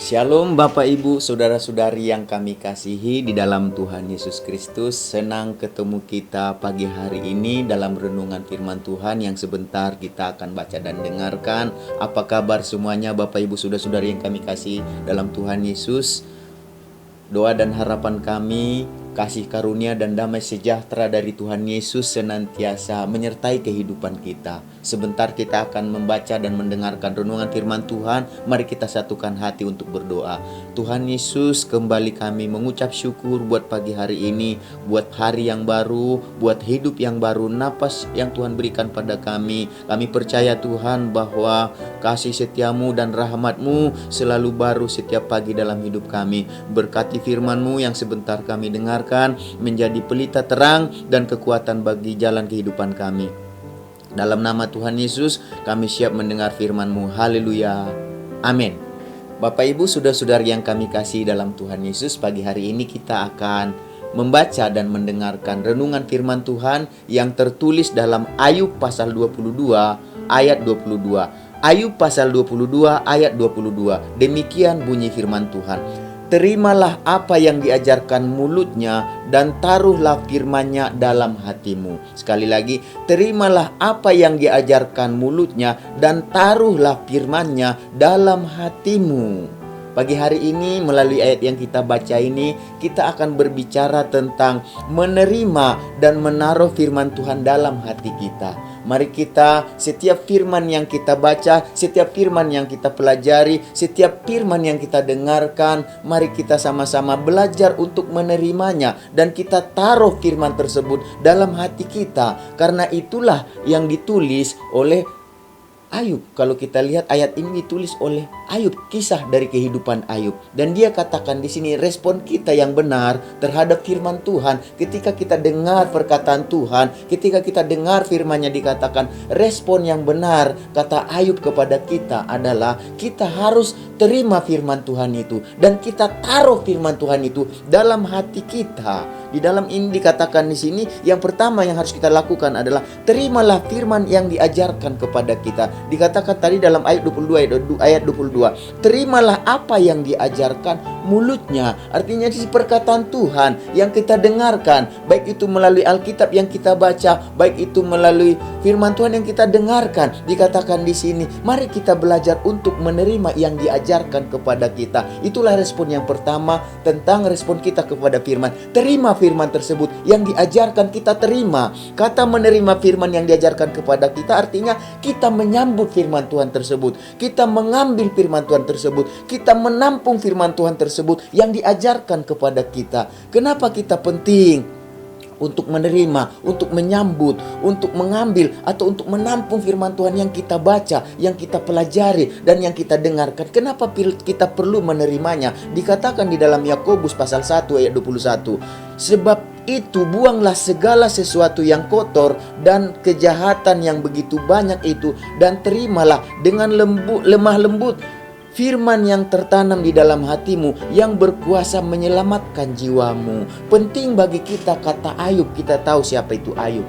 Shalom Bapak Ibu, Saudara-saudari yang kami kasihi di dalam Tuhan Yesus Kristus. Senang ketemu kita pagi hari ini dalam renungan firman Tuhan yang sebentar kita akan baca dan dengarkan. Apa kabar semuanya Bapak Ibu, Saudara-saudari yang kami kasihi dalam Tuhan Yesus? Doa dan harapan kami, kasih karunia dan damai sejahtera dari Tuhan Yesus senantiasa menyertai kehidupan kita. Sebentar kita akan membaca dan mendengarkan renungan firman Tuhan. Mari kita satukan hati untuk berdoa. Tuhan Yesus, kembali kami mengucap syukur buat pagi hari ini, buat hari yang baru, buat hidup yang baru, napas yang Tuhan berikan pada kami. Kami percaya Tuhan bahwa kasih setiamu dan rahmat-Mu selalu baru setiap pagi dalam hidup kami. Berkati firman-Mu yang sebentar kami dengarkan menjadi pelita terang dan kekuatan bagi jalan kehidupan kami. Dalam nama Tuhan Yesus kami siap mendengar firman-Mu. Haleluya. Amin. Bapak Ibu, saudara-saudari yang kami kasih dalam Tuhan Yesus, pagi hari ini kita akan membaca dan mendengarkan renungan firman Tuhan yang tertulis dalam Ayub pasal 22 ayat 22. Ayub pasal 22 ayat 22. Demikian bunyi firman Tuhan. Terimalah apa yang diajarkan mulutnya dan taruhlah firman-Nya dalam hatimu. Sekali lagi, terimalah apa yang diajarkan mulutnya dan taruhlah firman-Nya dalam hatimu. Pagi hari ini melalui ayat yang kita baca ini, kita akan berbicara tentang menerima dan menaruh firman Tuhan dalam hati kita. Mari kita, setiap firman yang kita baca, setiap firman yang kita pelajari, setiap firman yang kita dengarkan, mari kita sama-sama belajar untuk menerimanya dan kita taruh firman tersebut dalam hati kita. Karena itulah yang ditulis oleh Ayub. Kalau kita lihat ayat ini ditulis oleh Ayub, kisah dari kehidupan Ayub. Dan dia katakan di sini respon kita yang benar terhadap firman Tuhan. Ketika kita dengar perkataan Tuhan, ketika kita dengar firman-Nya dikatakan, respon yang benar kata Ayub kepada kita adalah kita harus terima firman Tuhan itu dan kita taruh firman Tuhan itu dalam hati kita. Di dalam ini dikatakan di sini yang pertama yang harus kita lakukan adalah terimalah firman yang diajarkan kepada kita. Dikatakan tadi dalam ayat 22 ayat 22, terimalah apa yang diajarkan mulutnya. Artinya di perkataan Tuhan yang kita dengarkan, baik itu melalui Alkitab yang kita baca, baik itu melalui firman Tuhan yang kita dengarkan. Dikatakan di sini, mari kita belajar untuk menerima yang diajarkan kepada kita. Itulah respon yang pertama tentang respon kita kepada firman. Terima firman tersebut yang diajarkan, kita terima. Kata menerima firman yang diajarkan kepada kita artinya kita menyambut firman Tuhan tersebut, kita mengambil firman Tuhan tersebut, kita menampung firman Tuhan tersebut yang diajarkan kepada kita. Kenapa kita penting untuk menerima, untuk menyambut, untuk mengambil atau untuk menampung firman Tuhan yang kita baca, yang kita pelajari dan yang kita dengarkan? Kenapa kita perlu menerimanya? Dikatakan di dalam Yakobus pasal 1 ayat 21. Sebab itu buanglah segala sesuatu yang kotor dan kejahatan yang begitu banyak itu, dan terimalah dengan lemah lembut firman yang tertanam di dalam hatimu yang berkuasa menyelamatkan jiwamu. Penting bagi kita, kata Ayub. Kita tahu siapa itu Ayub.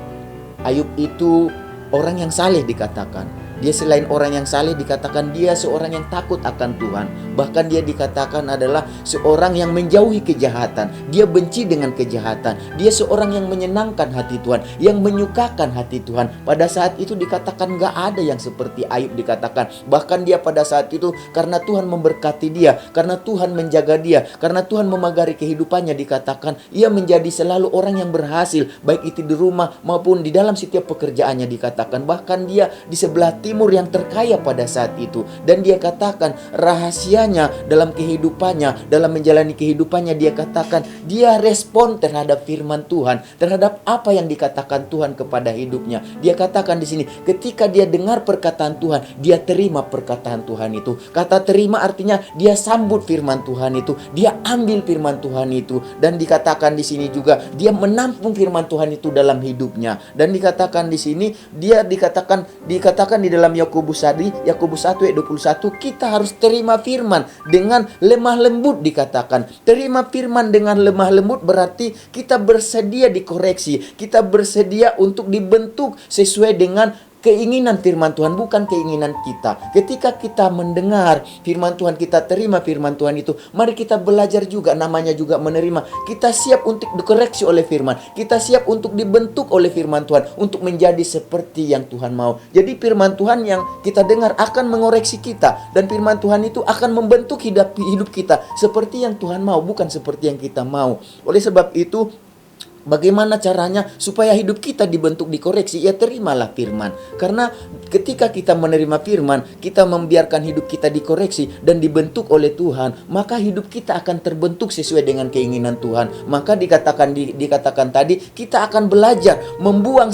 Ayub itu orang yang saleh dikatakan. Dia selain orang yang saleh dikatakan dia seorang yang takut akan Tuhan. Bahkan dia dikatakan adalah seorang yang menjauhi kejahatan. Dia benci dengan kejahatan. Dia seorang yang menyenangkan hati Tuhan, yang menyukakan hati Tuhan. Pada saat itu dikatakan gak ada yang seperti Ayub dikatakan. Bahkan dia pada saat itu karena Tuhan memberkati dia, karena Tuhan menjaga dia, karena Tuhan memagari kehidupannya, dikatakan ia menjadi selalu orang yang berhasil, baik itu di rumah maupun di dalam setiap pekerjaannya dikatakan. Bahkan dia di sebelah timur yang terkaya pada saat itu. Dan dia katakan rahasianya dalam kehidupannya, dalam menjalani kehidupannya, dia katakan dia respon terhadap firman Tuhan, terhadap apa yang dikatakan Tuhan kepada hidupnya. Dia katakan di sini, ketika dia dengar perkataan Tuhan, dia terima perkataan Tuhan itu. Kata terima artinya dia sambut firman Tuhan itu, dia ambil firman Tuhan itu, dan dikatakan di sini juga dia menampung firman Tuhan itu dalam hidupnya. Dan dikatakan di sini dia dikatakan di dalam Yakobus 1 ayat 21, kita harus terima firman dengan lemah lembut dikatakan. Terima firman dengan lemah lembut berarti kita bersedia dikoreksi, kita bersedia untuk dibentuk sesuai dengan keinginan firman Tuhan, bukan keinginan kita. Ketika kita mendengar firman Tuhan, kita terima firman Tuhan itu, mari kita belajar juga, namanya juga menerima. Kita siap untuk dikoreksi oleh firman. Kita siap untuk dibentuk oleh firman Tuhan, untuk menjadi seperti yang Tuhan mau. Jadi firman Tuhan yang kita dengar akan mengoreksi kita. Dan firman Tuhan itu akan membentuk hidup kita seperti yang Tuhan mau, bukan seperti yang kita mau. Oleh sebab itu, bagaimana caranya supaya hidup kita dibentuk, dikoreksi? Ya, terimalah firman. Karena ketika kita menerima firman, kita membiarkan hidup kita dikoreksi dan dibentuk oleh Tuhan, maka hidup kita akan terbentuk sesuai dengan keinginan Tuhan. Maka dikatakan tadi, kita akan belajar membuang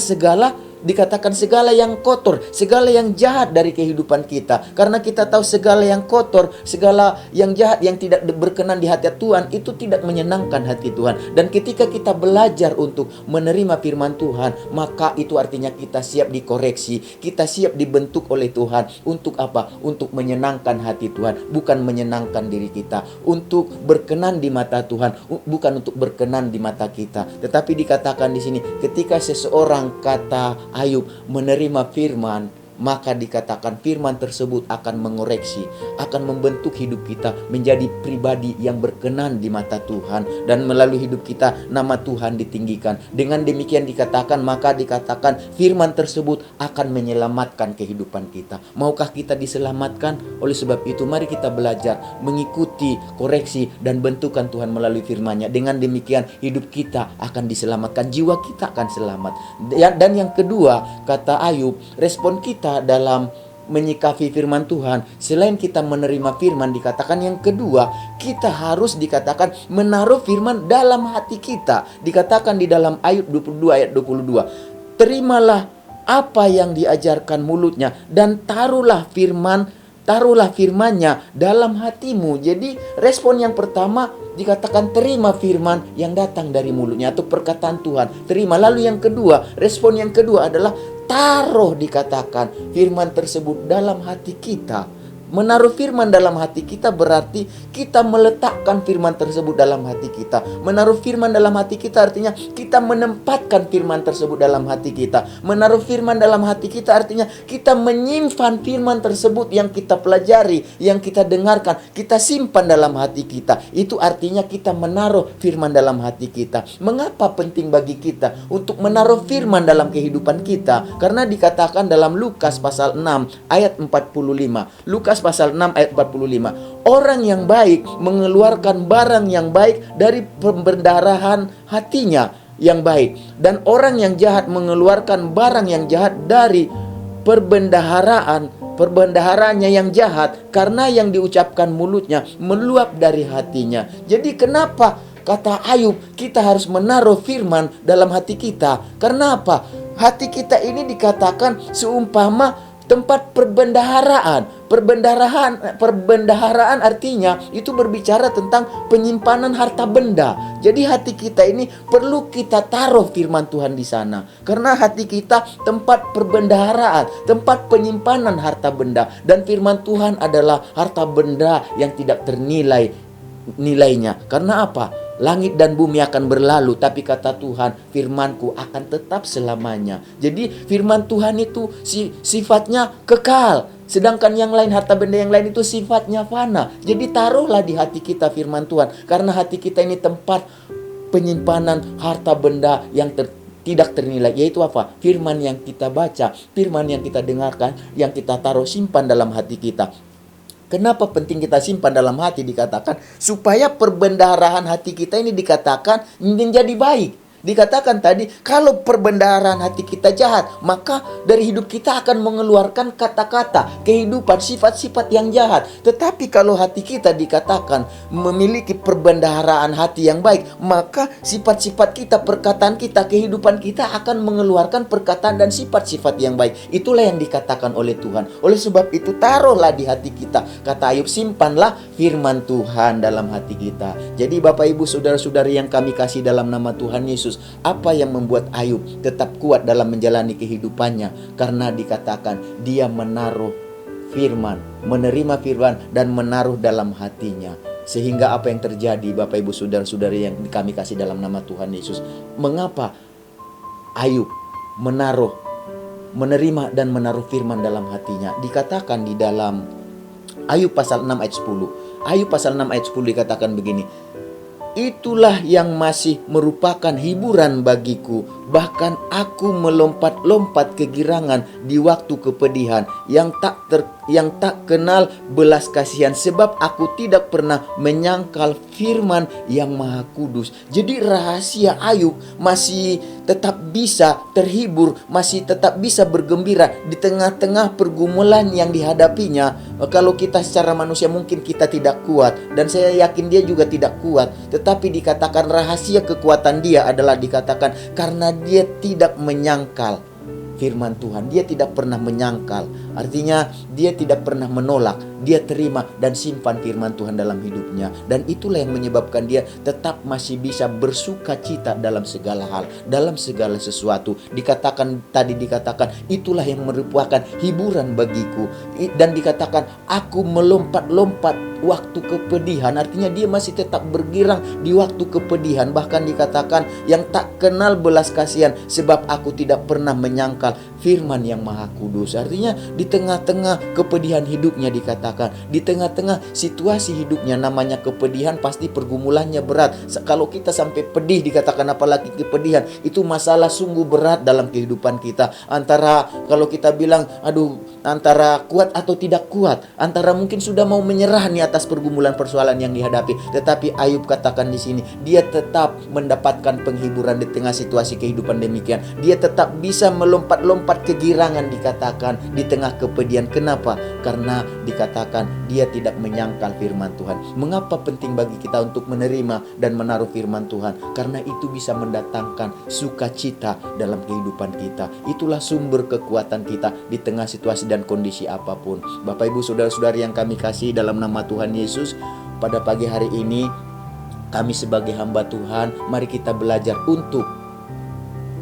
dikatakan segala yang kotor, segala yang jahat dari kehidupan kita. Karena kita tahu segala yang kotor, segala yang jahat, yang tidak berkenan di hati Tuhan, itu tidak menyenangkan hati Tuhan. Dan ketika kita belajar untuk menerima firman Tuhan, maka itu artinya kita siap dikoreksi, kita siap dibentuk oleh Tuhan. Untuk apa? Untuk menyenangkan hati Tuhan, bukan menyenangkan diri kita. Untuk berkenan di mata Tuhan, bukan untuk berkenan di mata kita. Tetapi dikatakan di sini, ketika seseorang, kata Ayub, menerima firman, maka dikatakan firman tersebut akan mengoreksi, akan membentuk hidup kita menjadi pribadi yang berkenan di mata Tuhan. Dan melalui hidup kita, nama Tuhan ditinggikan. Dengan demikian maka dikatakan firman tersebut akan menyelamatkan kehidupan kita. Maukah kita diselamatkan? Oleh sebab itu, mari kita belajar mengikuti koreksi dan bentukan Tuhan melalui firman-Nya. Dengan demikian hidup kita akan diselamatkan, jiwa kita akan selamat. Dan yang kedua, kata Ayub, respon kita dalam menyikapi firman Tuhan, selain kita menerima firman, dikatakan yang kedua, kita harus dikatakan menaruh firman dalam hati kita. Dikatakan di dalam Ayub 22 ayat 22, terimalah apa yang diajarkan mulutnya dan taruhlah firman-Nya dalam hatimu. Jadi respon yang pertama dikatakan terima firman yang datang dari mulutnya atau perkataan Tuhan, terima. Lalu yang kedua, respon yang kedua adalah taruh, dikatakan firman tersebut dalam hati kita. Menaruh firman dalam hati kita berarti kita meletakkan firman tersebut dalam hati kita. Menaruh firman dalam hati kita artinya kita menempatkan firman tersebut dalam hati kita. Menaruh firman dalam hati kita artinya kita menyimpan firman tersebut yang kita pelajari, yang kita dengarkan, kita simpan dalam hati kita. Itu artinya kita menaruh firman dalam hati kita. Mengapa penting bagi kita untuk menaruh firman dalam kehidupan kita? Karena dikatakan dalam Lukas pasal 6 ayat 45. Lukas pasal 6 ayat 45. Orang yang baik mengeluarkan barang yang baik dari pembendaharahan hatinya yang baik, dan orang yang jahat mengeluarkan barang yang jahat dari perbendaharaannya yang jahat, karena yang diucapkan mulutnya meluap dari hatinya. Jadi kenapa kata Ayub kita harus menaruh firman dalam hati kita? Karena apa? Hati kita ini dikatakan seumpama tempat perbendaharaan. Perbendaharaan artinya itu berbicara tentang penyimpanan harta benda. Jadi hati kita ini perlu kita taruh firman Tuhan di sana. Karena hati kita tempat perbendaharaan, tempat penyimpanan harta benda. Dan firman Tuhan adalah harta benda yang tidak ternilai nilainya. Karena apa? Langit dan bumi akan berlalu, tapi kata Tuhan, firman-Ku akan tetap selamanya. Jadi firman Tuhan itu sifatnya kekal. Sedangkan yang lain, harta benda yang lain itu sifatnya fana. Jadi taruhlah di hati kita firman Tuhan. Karena hati kita ini tempat penyimpanan harta benda yang tidak ternilai. Yaitu apa? Firman yang kita baca, firman yang kita dengarkan, yang kita taruh simpan dalam hati kita. Kenapa penting kita simpan dalam hati? Dikatakan supaya perbendaharaan hati kita ini dikatakan menjadi baik. Dikatakan tadi, kalau perbendaharaan hati kita jahat, maka dari hidup kita akan mengeluarkan kata-kata, kehidupan, sifat-sifat yang jahat. Tetapi kalau hati kita dikatakan memiliki perbendaharaan hati yang baik, maka sifat-sifat kita, perkataan kita, kehidupan kita akan mengeluarkan perkataan dan sifat-sifat yang baik. Itulah yang dikatakan oleh Tuhan. Oleh sebab itu, taruhlah di hati kita. Kata Ayub, simpanlah firman Tuhan dalam hati kita. Jadi Bapak Ibu Saudara-saudari yang kami kasih dalam nama Tuhan Yesus, apa yang membuat Ayub tetap kuat dalam menjalani kehidupannya? Karena dikatakan dia menaruh firman, menerima firman dan menaruh dalam hatinya. Sehingga apa yang terjadi Bapak Ibu Saudara-saudari yang kami kasih dalam nama Tuhan Yesus? Mengapa Ayub menerima dan menaruh firman dalam hatinya. Dikatakan di dalam Ayub pasal 6 ayat 10. Ayub pasal 6 ayat 10 dikatakan begini. Itulah yang masih merupakan hiburan bagiku. Bahkan aku melompat-lompat kegirangan di waktu kepedihan yang tak kenal belas kasihan, sebab aku tidak pernah menyangkal firman yang Maha Kudus. Jadi rahasia Ayub masih tetap bisa terhibur, masih tetap bisa bergembira di tengah-tengah pergumulan yang dihadapinya. Kalau kita secara manusia mungkin kita tidak kuat, dan saya yakin dia juga tidak kuat, tetapi dikatakan rahasia kekuatan dia adalah dikatakan karena dia tidak menyangkal firman Tuhan. Dia tidak pernah menyangkal. Artinya dia tidak pernah menolak. Dia terima dan simpan firman Tuhan dalam hidupnya. Dan itulah yang menyebabkan dia tetap masih bisa bersuka cita dalam segala hal, dalam segala sesuatu. Dikatakan itulah yang merupakan hiburan bagiku. Dan dikatakan aku melompat-lompat waktu kepedihan. Artinya dia masih tetap bergirang di waktu kepedihan. Bahkan dikatakan yang tak kenal belas kasihan, sebab aku tidak pernah menyangkal firman yang Maha Kudus. Artinya di tengah-tengah kepedihan hidupnya, dikatakan di tengah-tengah situasi hidupnya, namanya kepedihan pasti pergumulannya berat. Kalau kita sampai pedih, dikatakan apalagi kepedihan, itu masalah sungguh berat dalam kehidupan kita. Antara kalau kita bilang antara kuat atau tidak kuat, antara mungkin sudah mau menyerah nih atas pergumulan persoalan yang dihadapi. Tetapi Ayub katakan di sini, dia tetap mendapatkan penghiburan di tengah situasi kehidupan demikian. Dia tetap bisa melompat-lompat kegirangan, dikatakan di tengah kepedihan. Kenapa? Karena dikatakan dia tidak menyangkal firman Tuhan. Mengapa penting bagi kita untuk menerima dan menaruh firman Tuhan? Karena itu bisa mendatangkan sukacita dalam kehidupan kita. Itulah sumber kekuatan kita di tengah situasi dan kondisi apapun. Bapak Ibu saudara-saudari yang kami kasih dalam nama Tuhan Yesus, pada pagi hari ini kami sebagai hamba Tuhan, mari kita belajar untuk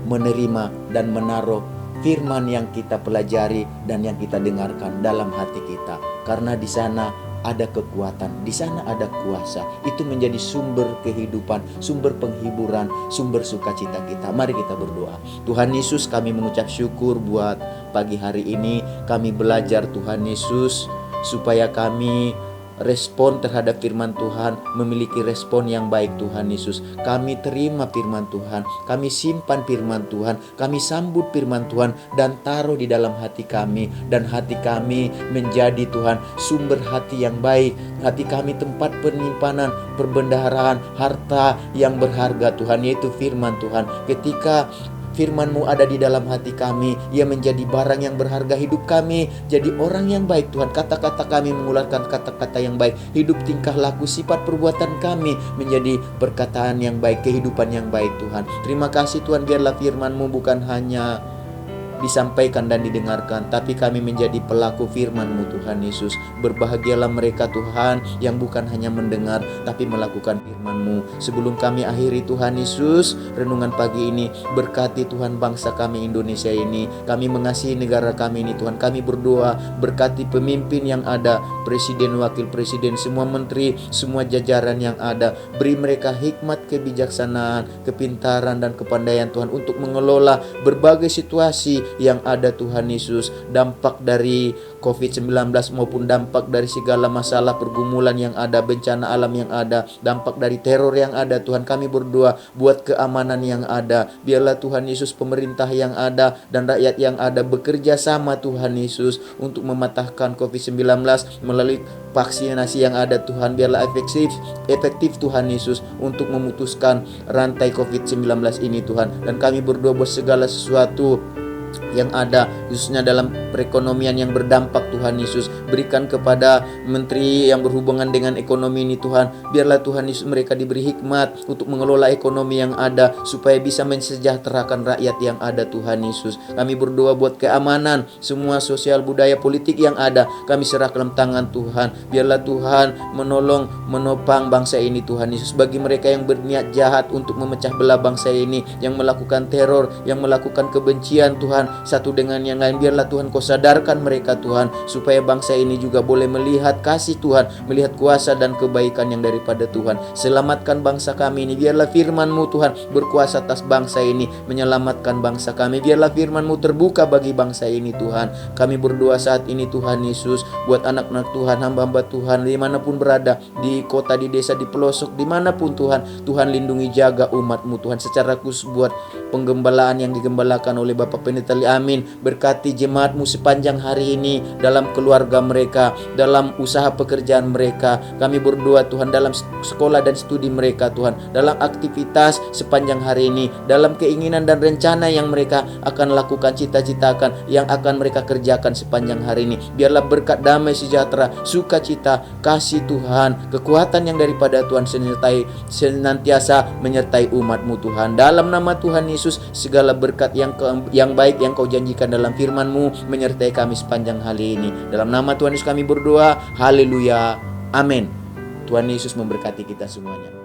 menerima dan menaruh firman yang kita pelajari dan yang kita dengarkan dalam hati kita. Karena di sana ada kekuatan, di sana ada kuasa. Itu menjadi sumber kehidupan, sumber penghiburan, sumber sukacita kita. Mari kita berdoa. Tuhan Yesus, kami mengucap syukur buat pagi hari ini. Kami belajar Tuhan Yesus, supaya kami respon terhadap firman Tuhan, memiliki respon yang baik Tuhan Yesus. Kami terima firman Tuhan, kami simpan firman Tuhan, kami sambut firman Tuhan dan taruh di dalam hati kami. Dan hati kami menjadi Tuhan sumber hati yang baik. Hati kami tempat penyimpanan, perbendaharaan harta yang berharga Tuhan, yaitu firman Tuhan. Ketika firman-Mu ada di dalam hati kami, ia menjadi barang yang berharga. Hidup kami jadi orang yang baik Tuhan. Kata-kata kami mengeluarkan kata-kata yang baik. Hidup, tingkah laku, sifat perbuatan kami menjadi perkataan yang baik, kehidupan yang baik Tuhan. Terima kasih Tuhan, biarlah firman-Mu bukan hanya disampaikan dan didengarkan, tapi kami menjadi pelaku firman-Mu Tuhan Yesus. Berbahagialah mereka Tuhan yang bukan hanya mendengar tapi melakukan firman-Mu. Sebelum kami akhiri Tuhan Yesus renungan pagi ini, berkati Tuhan bangsa kami Indonesia ini. Kami mengasihi negara kami ini Tuhan. Kami berdoa, berkati pemimpin yang ada, presiden, wakil presiden, semua menteri, semua jajaran yang ada. Beri mereka hikmat, kebijaksanaan, kepintaran dan kepandaian Tuhan untuk mengelola berbagai situasi yang ada Tuhan Yesus. Dampak dari COVID-19 maupun dampak dari segala masalah pergumulan yang ada, bencana alam yang ada, dampak dari teror yang ada Tuhan. Kami berdoa buat keamanan yang ada. Biarlah Tuhan Yesus pemerintah yang ada dan rakyat yang ada bekerja sama Tuhan Yesus untuk mematahkan COVID-19 melalui vaksinasi yang ada Tuhan. Biarlah efektif Tuhan Yesus untuk memutuskan rantai COVID-19 ini Tuhan. Dan kami berdoa buat segala sesuatu yang ada, khususnya dalam perekonomian yang berdampak Tuhan Yesus. Berikan kepada menteri yang berhubungan dengan ekonomi ini Tuhan. Biarlah Tuhan Yesus mereka diberi hikmat untuk mengelola ekonomi yang ada, supaya bisa mensejahterakan rakyat yang ada Tuhan Yesus. Kami berdoa buat keamanan, semua sosial, budaya, politik yang ada, kami serah dalam tangan Tuhan. Biarlah Tuhan menolong, menopang bangsa ini Tuhan Yesus. Bagi mereka yang berniat jahat untuk memecah belah bangsa ini, yang melakukan teror, yang melakukan kebencian Tuhan, satu dengan yang lain. Biarlah Tuhan Kau sadarkan mereka Tuhan, supaya bangsa ini juga boleh melihat kasih Tuhan, melihat kuasa dan kebaikan yang daripada Tuhan. Selamatkan bangsa kami ini. Biarlah firman-Mu Tuhan berkuasa atas bangsa ini, menyelamatkan bangsa kami. Biarlah firman-Mu terbuka bagi bangsa ini Tuhan. Kami berdoa saat ini Tuhan Yesus, buat anak-anak Tuhan, hamba-hamba Tuhan, dimanapun berada, di kota, di desa, di pelosok, dimanapun Tuhan, Tuhan lindungi jaga umat-Mu Tuhan, secara khusus buat penggembalaan yang digembalakan oleh Bapak Pendeta Lee. Amin. Berkati jemaat-Mu sepanjang hari ini, dalam keluarga mereka, dalam usaha pekerjaan mereka. Kami berdoa Tuhan, dalam sekolah dan studi mereka Tuhan, dalam aktivitas sepanjang hari ini, dalam keinginan dan rencana yang mereka akan lakukan, cita-citakan, yang akan mereka kerjakan sepanjang hari ini. Biarlah berkat damai sejahtera, sukacita, kasih Tuhan, kekuatan yang daripada Tuhan senantiasa menyertai umat-Mu Tuhan. Dalam nama Tuhan Yesus, segala berkat yang baik yang Kau janjikan dalam firman-Mu menyertai kami sepanjang hari ini. Dalam nama Tuhan Yesus kami berdoa. Haleluya. Amin. Tuhan Yesus memberkati kita semuanya.